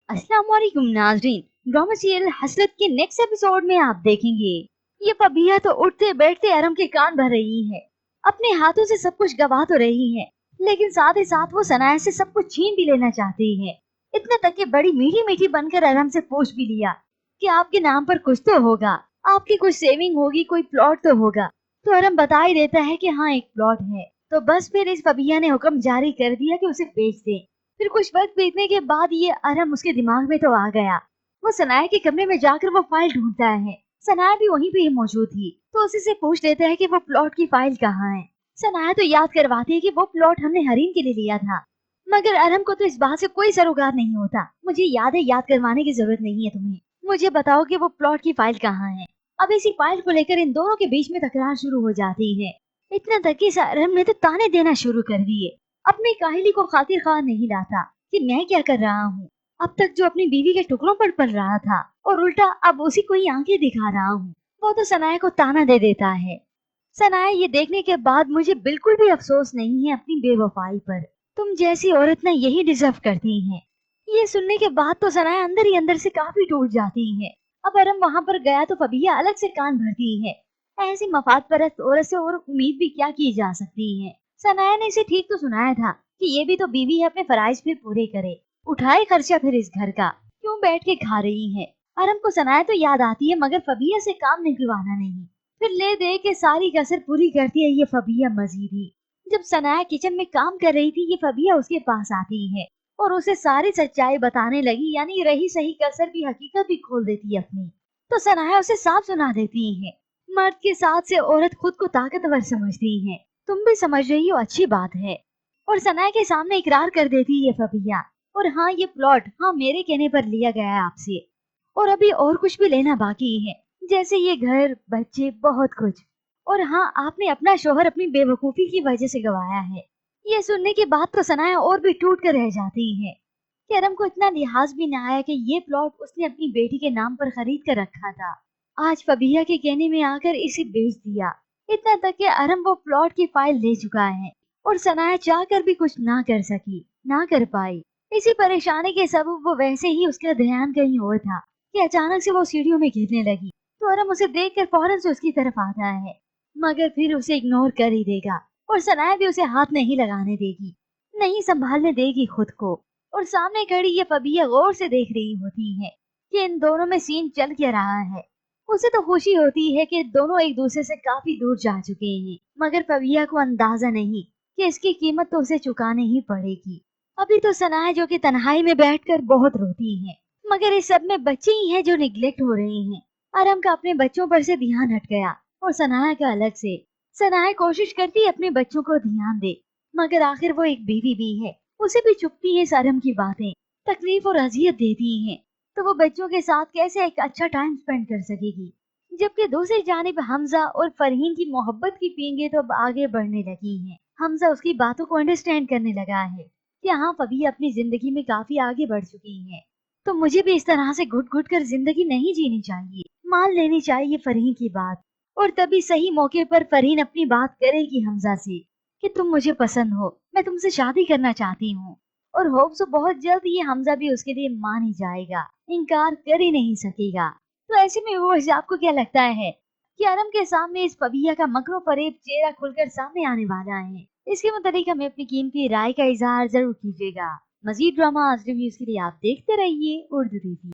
अस्सलाम वालेकुम नाजरीन। ड्रामा सीरियल हसरत के नेक्स्ट एपिसोड में आप देखेंगे ये फबीहा तो उठते बैठते अरम के कान भर रही है, अपने हाथों से सब कुछ गवा तो रही है, लेकिन साथ ही साथ वो सनाया से सब कुछ छीन भी लेना चाहती है। इतना तक कि बड़ी मीठी मीठी बनकर अरम से पूछ भी लिया कि आपके नाम पर कुछ तो होगा, आपकी कुछ सेविंग होगी, कोई प्लॉट तो होगा। तो अरम बता ही देता है कि हाँ एक प्लॉट है। तो बस फिर इस फबीहा ने हुक्म जारी कर दिया कि उसे बेच दे। फिर कुछ वक्त बीतने के बाद ये अरम उसके दिमाग में तो आ गया। वो सनाया के कमरे में जाकर वो फाइल ढूंढता है। सनाया भी वहीं पे ही मौजूद थी, तो उसी से पूछ लेता है कि वो प्लॉट की फाइल कहाँ है। सनाया तो याद करवाती है कि वो प्लॉट हमने हरीम के लिए लिया था, मगर अरम को तो इस बात से कोई सरोकार नहीं होता। मुझे याद है, याद करवाने की जरूरत नहीं है तुम्हें, मुझे बताओ कि वो प्लॉट की फाइल कहाँ है। अब इसी फाइल को लेकर इन दोनों के बीच में तकरार शुरू हो जाती है। इतना तक कि इस अरम ने तो ताने देना शुरू कर दिए। अपनी काहिली को खातिर खा नहीं लाता कि मैं क्या कर रहा हूँ। अब तक जो अपनी बीवी के टुकड़ों पर पल रहा था और उल्टा अब उसी को ही आंखें दिखा रहा हूँ। वो तो सनाया को ताना दे देता है। सनाया ये देखने के बाद मुझे बिल्कुल भी अफसोस नहीं है अपनी बेवफाई पर। तुम जैसी औरत ना यही डिजर्व करती है। ये सुनने के बाद तो सनाया अंदर ही अंदर से काफी टूट जाती है। अब अरम वहाँ पर गया तो फबिया अलग से कान भरती है। ऐसी मफाद परस्त औरत से और उम्मीद भी क्या की जा सकती है। सनाया ने इसे ठीक तो सुनाया था कि ये भी तो बीवी है, अपने फराइज फिर पूरे करे, उठाए खर्चा फिर इस घर का, क्यों बैठ के खा रही है। अरम को सनाया तो याद आती है, मगर फबिया से काम निकलवाना नहीं। फिर ले दे के सारी कसर पूरी करती है ये फबिया मजीद ही। जब सनाया किचन में काम कर रही थी, ये फबिया उसके पास आती है और उसे सारी सच्चाई बताने लगी, यानी रही सही कसर भी हकीकत भी खोल देती है अपनी। तो सनाया उसे साफ सुना देती है, मर्द के साथ से औरत खुद को ताकतवर समझती है। तुम भी समझ रही हो, अच्छी बात है। और सनाया के सामने इकरार कर देती है फबिया। और हाँ, ये प्लॉट हाँ मेरे कहने पर लिया गया है आपसे, और अभी और कुछ भी लेना बाकी है, जैसे ये घर, बच्चे, बहुत कुछ। और हाँ, आपने अपना शोहर अपनी बेवकूफी की वजह से गवाया है। ये सुनने के बाद तो सनाया और भी टूट कर रह जाती है। करम को इतना लिहाज भी न आया कि ये प्लॉट उसने अपनी बेटी के नाम पर खरीद कर रखा था, आज फबिया के कहने में आकर इसे बेच दिया। इतना तक कि अरम वो प्लॉट की फाइल ले चुका है और सनाया चाह कर भी कुछ ना कर सकी, ना कर पाई। इसी परेशानी के सबब वो वैसे ही उसका ध्यान कहीं और था कि अचानक से वो सीढ़ियों में गिरने लगी। तो अरम उसे देखकर फौरन से उसकी तरफ आता है, मगर फिर उसे इग्नोर कर ही देगा और सनाया भी उसे हाथ नहीं लगाने देगी, नहीं संभालने देगी खुद को। और सामने खड़ी ये फबिया गौर से देख रही होती है कि इन दोनों में सीन चल क्या रहा है। उसे तो खुशी होती है कि दोनों एक दूसरे से काफी दूर जा चुके हैं, मगर फबिया को अंदाजा नहीं कि इसकी कीमत तो उसे चुकानी ही पड़ेगी। अभी तो सनाया जो कि तन्हाई में बैठकर बहुत रोती है, मगर इस सब में बच्चे ही हैं जो निगलेक्ट हो रहे हैं। अरम का अपने बच्चों पर से ध्यान हट गया और सनाया का अलग से। सनाया कोशिश करती है अपने बच्चों को ध्यान दे, मगर आखिर वो एक बीवी भी है, उसे भी चुपती है शर्म की बातें, तकलीफ और अजियत देती हैं। तो वो बच्चों के साथ कैसे एक अच्छा टाइम स्पेंड कर सकेगी। जबकि दूसरी जानिब हमजा और फरहीन की मोहब्बत की पींगे तो अब आगे बढ़ने लगी हैं। हमजा उसकी बातों को अंडरस्टैंड करने लगा है कि हाँ, फबी अपनी जिंदगी में काफी आगे बढ़ चुकी है, तो मुझे भी इस तरह से घुट घुट कर जिंदगी नहीं जीनी चाहिए, मान लेनी चाहिए फरहीन की बात। और तभी सही मौके पर फरहीन अपनी बात करेगी हमजा से कि तुम मुझे पसंद हो, मैं तुमसे शादी करना चाहती हूँ। और होप सो बहुत जल्द ये हमजा भी उसके लिए मान ही जाएगा, इनकार कर ही नहीं सकेगा। तो ऐसे में वो आपको क्या लगता है कि अरम के सामने इस फबिया का मकरो फरेब चेहरा खुलकर सामने आने वाला है? इसके मुताबिक हमें अपनी कीमती राय का इजहार जरूर कीजिएगा। मजीद ड्रामा रिव्यूज के लिए आप देखते रहिए उर्दू टीवी।